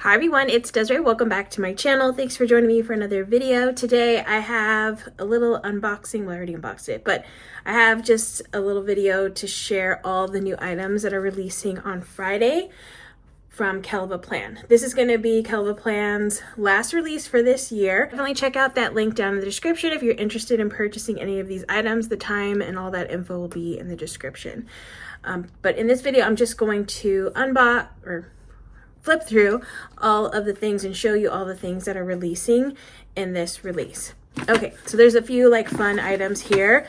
Hi everyone, it's Desiree. Welcome back to my channel. Thanks for joining me for another video. Today I have a little unboxing. Well, I already unboxed it, but I have just a little video to share all the new items that are releasing on Friday from Kellofaplan. This is going to be Kellofaplan's last release for this year. Definitely check out that link down in the description if you're interested in purchasing any of these items. The time and all that info will be in the description. But in this video, I'm just going to flip through all of the things and show you all the things that are releasing in this release. Okay, so there's a few like fun items here.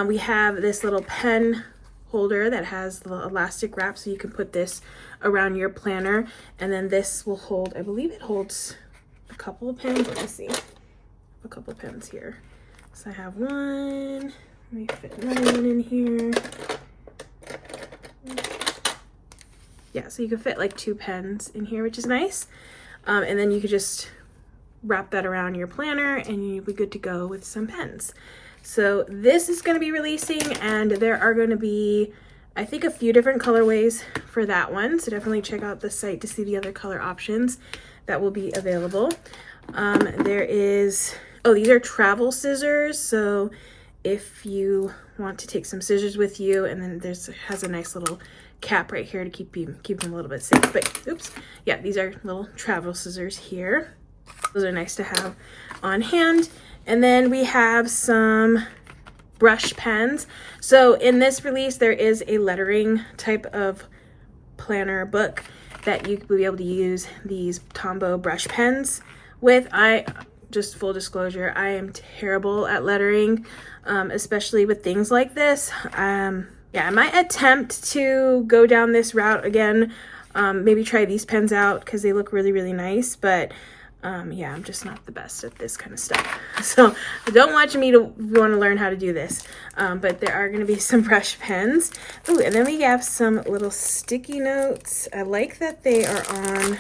We have this little pen holder that has the elastic wrap, so you can put this around your planner, and then this will hold, I believe it holds a couple of pens. Let me see, a couple of pens here. So I have one, let me fit another one in here. Yeah, so you can fit like 2 pens in here, which is nice. And then you could just wrap that around your planner and you'll be good to go with some pens. So this is going to be releasing, and there are going to be, I think, a few different colorways for that one. So definitely check out the site to see the other color options that will be available. There is, oh, these are travel scissors. So if you want to take some scissors with you, and then has a nice little cap right here to keep them a little bit safe. But oops, yeah, these are little travel scissors here. Those are nice to have on hand. And then we have some brush pens. So in this release, there is a lettering type of planner book that you will be able to use these Tombow brush pens with. Just full disclosure, I am terrible at lettering, especially with things like this. Yeah, I might attempt to go down this route again. Maybe try these pens out because they look really, really nice. But yeah, I'm just not the best at this kind of stuff. So don't watch me to want to learn how to do this. But there are going to be some brush pens. Ooh, and then we have some little sticky notes. I like that they are on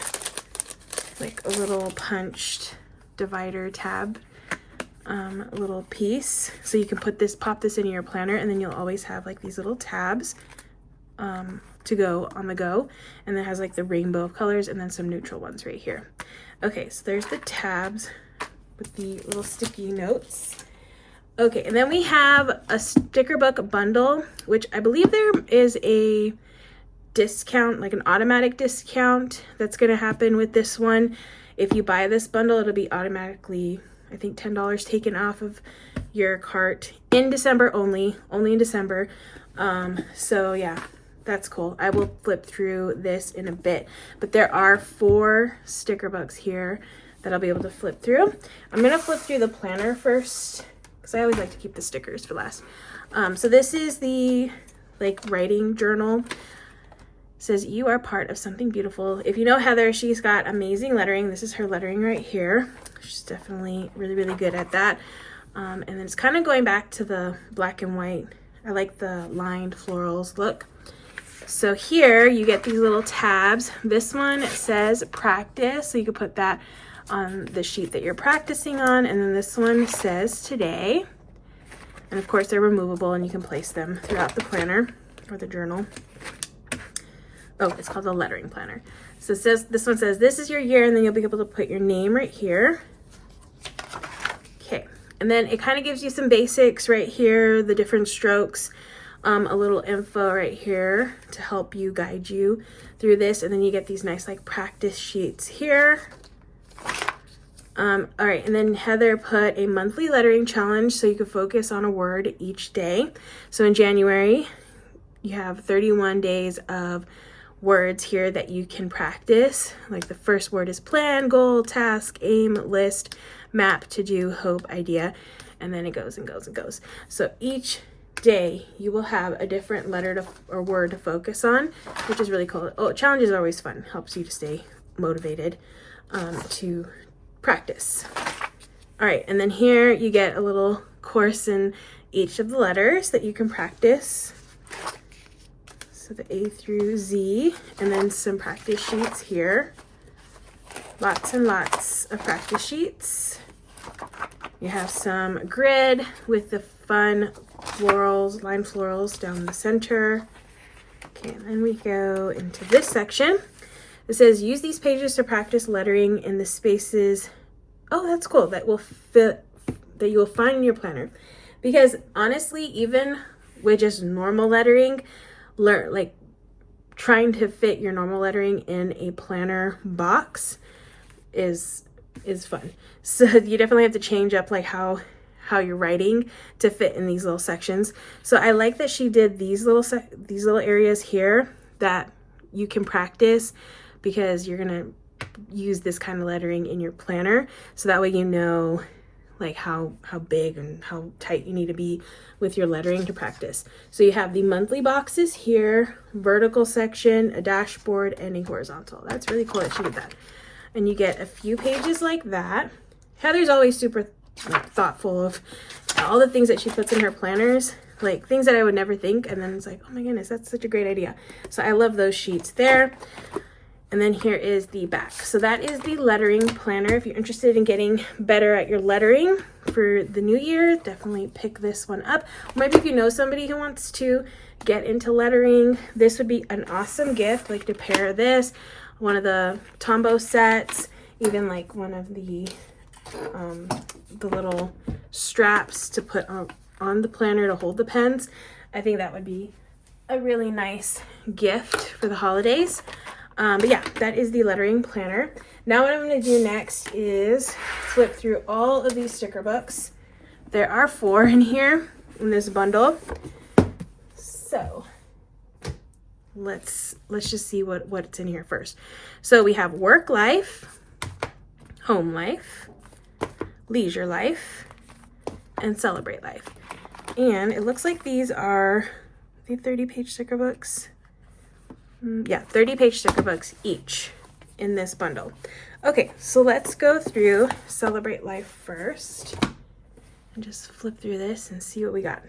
like a little punched divider tab. Little piece, so you can pop this in your planner, and then you'll always have like these little tabs to go on the go, and then it has like the rainbow of colors and then some neutral ones right here. Okay, so there's the tabs with the little sticky notes. Okay, and then we have a sticker book bundle, which I believe there is a discount, like an automatic discount that's going to happen with this one. If you buy this bundle, it'll be automatically, I think, $10 taken off of your cart in December only in December. So yeah, that's cool. I will flip through this in a bit, but there are 4 sticker books here that I'll be able to flip through. I'm gonna flip through the planner first because I always like to keep the stickers for last. So this is the like writing journal. It says, "You are part of something beautiful." If you know Heather, she's got amazing lettering. This is her lettering right here. She's definitely really, really good at that. And then it's kind of going back to the black and white. I like the lined florals look. So here you get these little tabs. This one says practice, so you can put that on the sheet that you're practicing on. And then this one says today. And of course they're removable and you can place them throughout the planner or the journal. Oh, it's called the lettering planner. So it says, this one says, "This is your year," and then you'll be able to put your name right here. Okay, and then it kind of gives you some basics right here, the different strokes, a little info right here to help you guide you through this, and then you get these nice like practice sheets here. All right, and then Heather put a monthly lettering challenge so you can focus on a word each day. So in January, you have 31 days of words here that you can practice. Like the first word is plan, goal, task, aim, list, map, to do, hope, idea, and then it goes and goes and goes. So each day you will have a different letter or word to focus on, which is really cool. Oh, challenges are always fun. Helps you to stay motivated to practice. All right, and then here you get a little course in each of the letters that you can practice. So the A through Z, and then some practice sheets here. Lots and lots of practice sheets. You have some grid with the fun florals, line florals down the center. Okay, and then we go into this section. It says, use these pages to practice lettering in the spaces. Oh, that's cool. That will fit, that you will find in your planner. Because honestly, even with just normal lettering, like trying to fit your normal lettering in a planner box is fun. So you definitely have to change up like how you're writing to fit in these little sections. So I like that she did these little areas here that you can practice, because you're gonna use this kind of lettering in your planner, so that way you know like how big and how tight you need to be with your lettering to practice. So you have the monthly boxes here, vertical section, a dashboard, and a horizontal. That's really cool that she did that. And you get a few pages like that. Heather's always super thoughtful of all the things that she puts in her planners, like things that I would never think, and then it's like, oh my goodness, that's such a great idea. So I love those sheets there. And then here is the back. So that is the lettering planner. If you're interested in getting better at your lettering for the new year, definitely pick this one up. Maybe if you know somebody who wants to get into lettering, this would be an awesome gift, like to pair this, one of the Tombow sets, even like one of the little straps to put on the planner to hold the pens. I think that would be a really nice gift for the holidays. But yeah, that is the lettering planner. Now what I'm going to do next is flip through all of these sticker books. There are 4 in here in this bundle. So let's just see what's in here first. So we have work life, home life, leisure life, and celebrate life. And it looks like these are the 30-page sticker books. Yeah, 30-page sticker books each in this bundle. Okay, so let's go through Celebrate Life first and just flip through this and see what we got.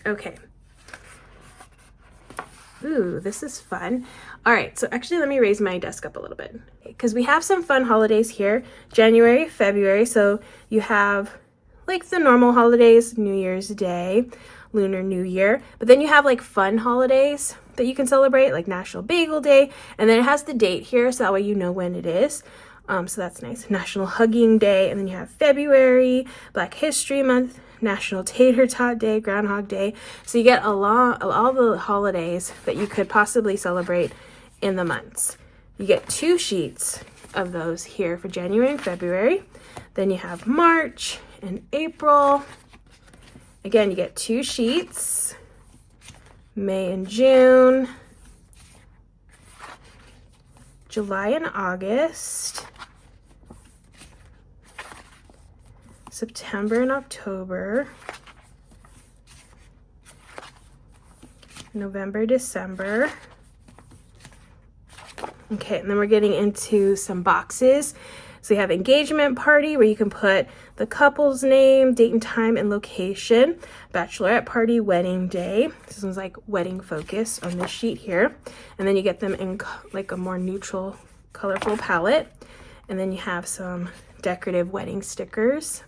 Okay. Ooh, this is fun. All right, so actually let me raise my desk up a little bit, because we have some fun holidays here. January, February, so you have like the normal holidays, New Year's Day, Lunar New Year, but then you have like fun holidays that you can celebrate, like National Bagel Day, and then it has the date here, so that way you know when it is. So that's nice. National Hugging Day, and then you have February, Black History Month, National Tater Tot Day, Groundhog Day. So you get all the holidays that you could possibly celebrate in the months. You get 2 sheets of those here for January and February. Then you have March and April. Again, you get 2 sheets. May and June, July and August, September and October, November, December. Okay, and then we're getting into some boxes. So you have engagement party, where you can put the couple's name, date and time, and location. Bachelorette party, wedding day. This one's like wedding focus on this sheet here. And then you get them in like a more neutral, colorful palette. And then you have some decorative wedding stickers.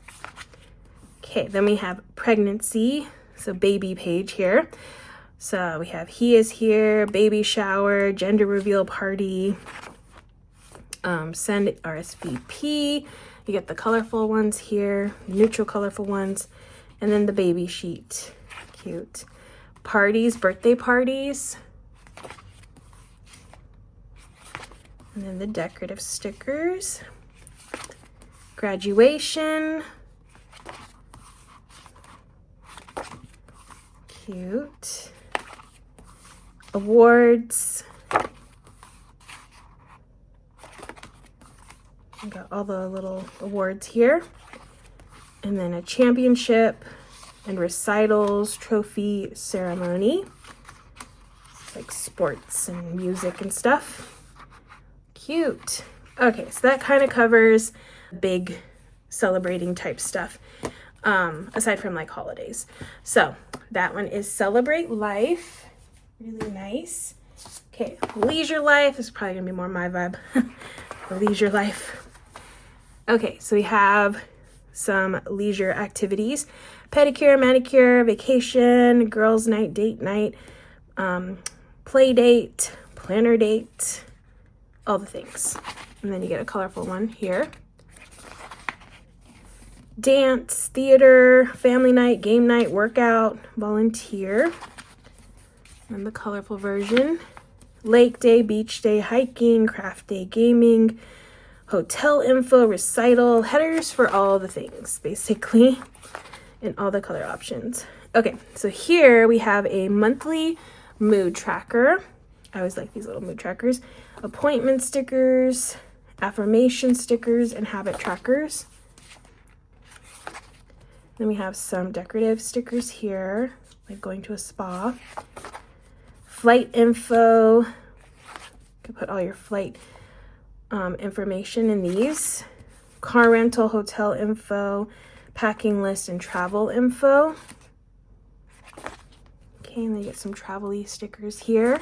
Okay, then we have pregnancy, so baby page here. So we have he is here, baby shower, gender reveal party, send RSVP. You get the colorful ones here, neutral colorful ones, and then the baby sheet. Cute. Parties, birthday parties. And then the decorative stickers. Graduation. Cute. Awards. We got all the little awards here. And then a championship and recitals, trophy ceremony. It's like sports and music and stuff. Cute. Okay, so that kind of covers big celebrating type stuff, aside from like holidays. So that one is Celebrate Life. Really nice. Okay, Leisure Life is probably gonna be more my vibe. Leisure Life. Okay, so we have some leisure activities: pedicure, manicure, vacation, girls' night, date night, play date, planner date, and then the baby sheet. Okay, all the things. And then you get a colorful one here. Dance, theater, family night, game night, workout, volunteer. And the colorful version. Lake day, beach day, hiking, craft day, gaming, hotel info, recital, headers for all the things, basically, and all the color options. Okay, so here we have a monthly mood tracker. I always like these little mood trackers. Appointment stickers, affirmation stickers, and habit trackers. Then we have some decorative stickers here, like going to a spa. Flight info. You can put all your flight information in these. Car rental, hotel info, packing list, and travel info. Okay, and then you get some travel-y stickers here.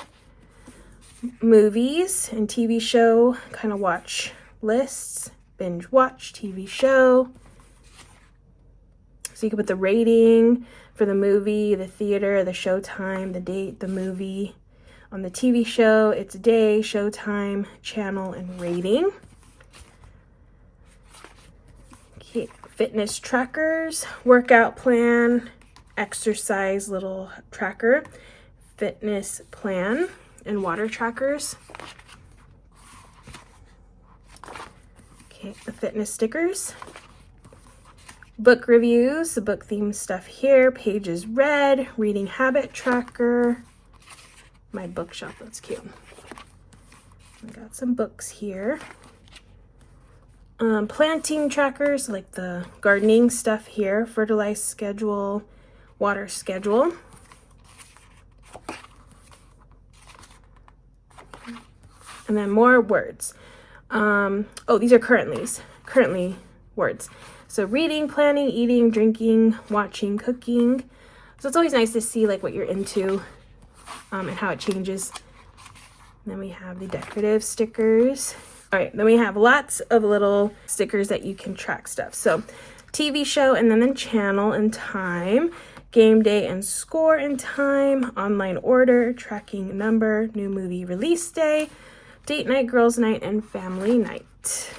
Movies and TV show kind of watch lists. Binge watch TV show. So you can put the rating for the movie, the theater, the showtime, the date, the movie. On the TV show, it's day, showtime, channel, and rating. Okay, fitness trackers, workout plan, exercise little tracker, fitness plan, and water trackers. Okay, the fitness stickers. Book reviews, the book theme stuff here. Pages read, reading habit tracker. My bookshelf, that's cute. I got some books here. Planting trackers, like the gardening stuff here. Fertilize schedule, water schedule. And then more words. Oh, these are currently words. So reading, planning, eating, drinking, watching, cooking. So it's always nice to see like what you're into and how it changes. And then we have the decorative stickers. All right, then we have lots of little stickers that you can track stuff. So TV show and then the channel and time, game day and score and time, online order, tracking number, new movie release day, date night, girls night, and family night.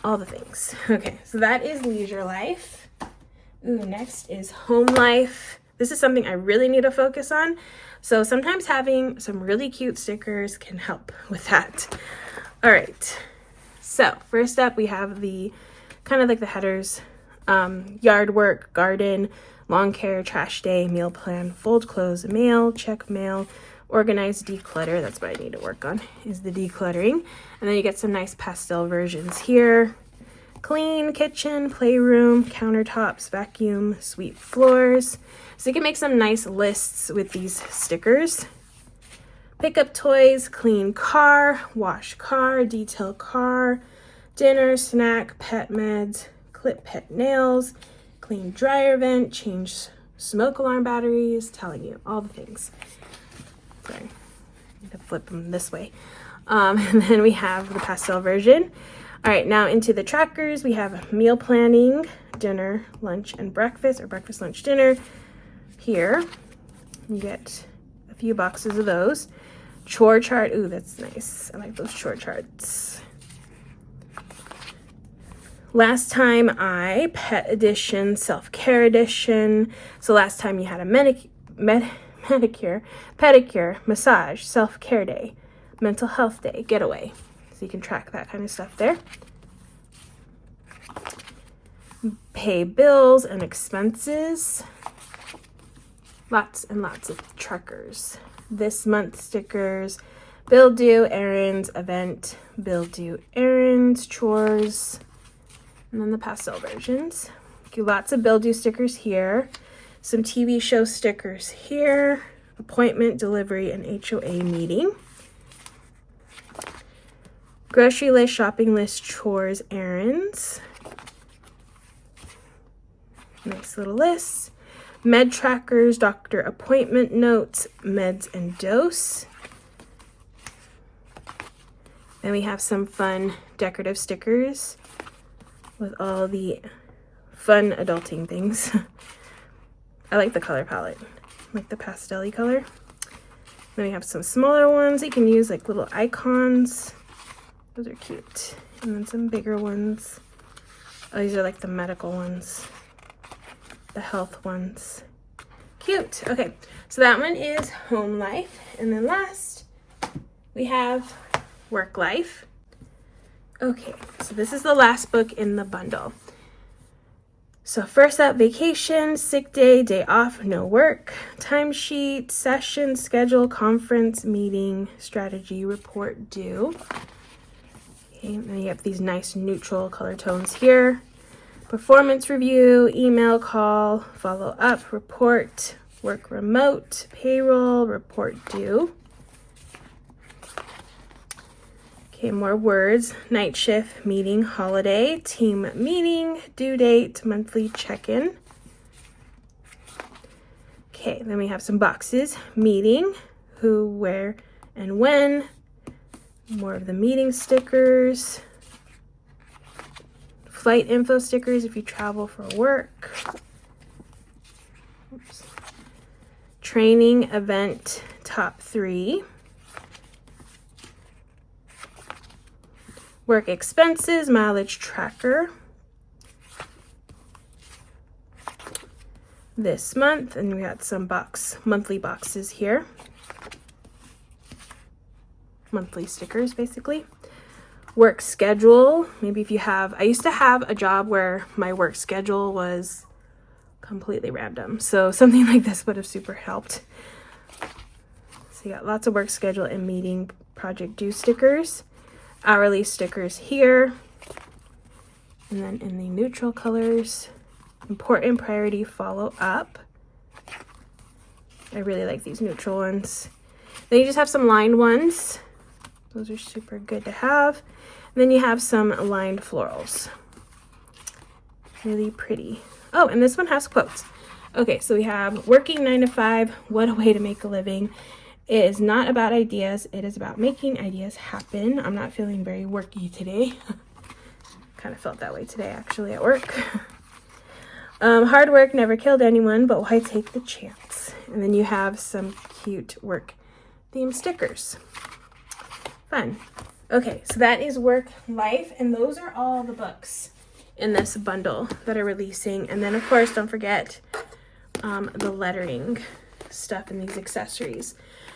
All the things. Okay, so that is leisure life. Ooh, next is home life. This is something I really need to focus on. So sometimes having some really cute stickers can help with that. All right, so first up we have the kind of like the headers, yard work, garden, lawn care, trash day, meal plan, fold clothes, mail, check mail, organize, declutter. That's what I need to work on, is the decluttering. And then you get some nice pastel versions here. Clean kitchen, playroom, countertops, vacuum, sweep floors. So you can make some nice lists with these stickers. Pick up toys, clean car, wash car, detail car, dinner, snack, pet meds, clip pet nails, clean dryer vent, change smoke alarm batteries, telling you all the things. Sorry, I need to flip them this way. And then we have the pastel version. All right, now into the trackers, we have meal planning, dinner, lunch, and breakfast, or breakfast, lunch, dinner. Here, you get a few boxes of those. Chore chart, ooh, that's nice. I like those chore charts. Last time pet edition, self-care edition. So last time you had a manicure, pedicure, massage, self-care day, mental health day, getaway. So you can track that kind of stuff there. Pay bills and expenses. Lots and lots of trackers. This month stickers, bill due, errands, event, bill due, errands, chores, and then the pastel versions. Okay, lots of bill due stickers here. Some TV show stickers here. Appointment, delivery, and HOA meeting. Grocery list, shopping list, chores, errands. Nice little list. Med trackers, doctor appointment notes, meds and dose. Then we have some fun decorative stickers with all the fun adulting things. I like the color palette, like the pastel-y color. Then we have some smaller ones. You can use like little icons. Those are cute. And then some bigger ones. Oh, these are like the medical ones. The health ones. Cute. Okay, so that one is home life. And then last, we have work life. Okay, so this is the last book in the bundle. So first up, vacation, sick day, day off, no work, timesheet, session, schedule, conference, meeting, strategy, report, due. Okay, and then you have these nice neutral color tones here. Performance review, email, call, follow up, report, work remote, payroll, report due. Okay, more words. Night shift, meeting, holiday, team meeting, due date, monthly check-in. Okay, then we have some boxes. Meeting, who, where, and when. More of the meeting stickers. Flight info stickers if you travel for work. Oops. Training, event, top 3. Work expenses, mileage tracker. This month, and we got some monthly boxes here. Monthly stickers, basically. Work schedule, maybe if you have, I used to have a job where my work schedule was completely random. So something like this would have super helped. So you got lots of work schedule and meeting project due stickers. Hourly stickers here, and then in the neutral colors, important priority follow up. I really like these neutral ones. Then you just have some lined ones. Those are super good to have. And then you have some lined florals. Really pretty. Oh, and this one has quotes. Okay, so we have working 9 to 5, what a way to make a living. It is not about ideas, it is about making ideas happen. I'm not feeling very worky today. Kind of felt that way today, actually, at work. Hard work never killed anyone, but why take the chance? And then you have some cute work theme stickers. Fun. Okay, so that is work life, and those are all the books in this bundle that are releasing. And then, of course, don't forget the lettering stuff and these accessories.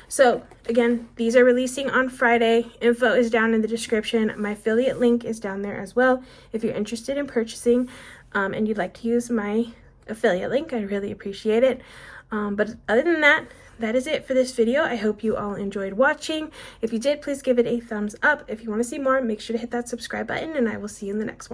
So again, these are releasing on Friday. Info is down in the description. My affiliate link is down there as well. If you're interested in purchasing and you'd like to use my affiliate link, I'd really appreciate it. But other than that, that is it for this video. I hope you all enjoyed watching. If you did, please give it a thumbs up. If you want to see more, make sure to hit that subscribe button, and I will see you in the next one.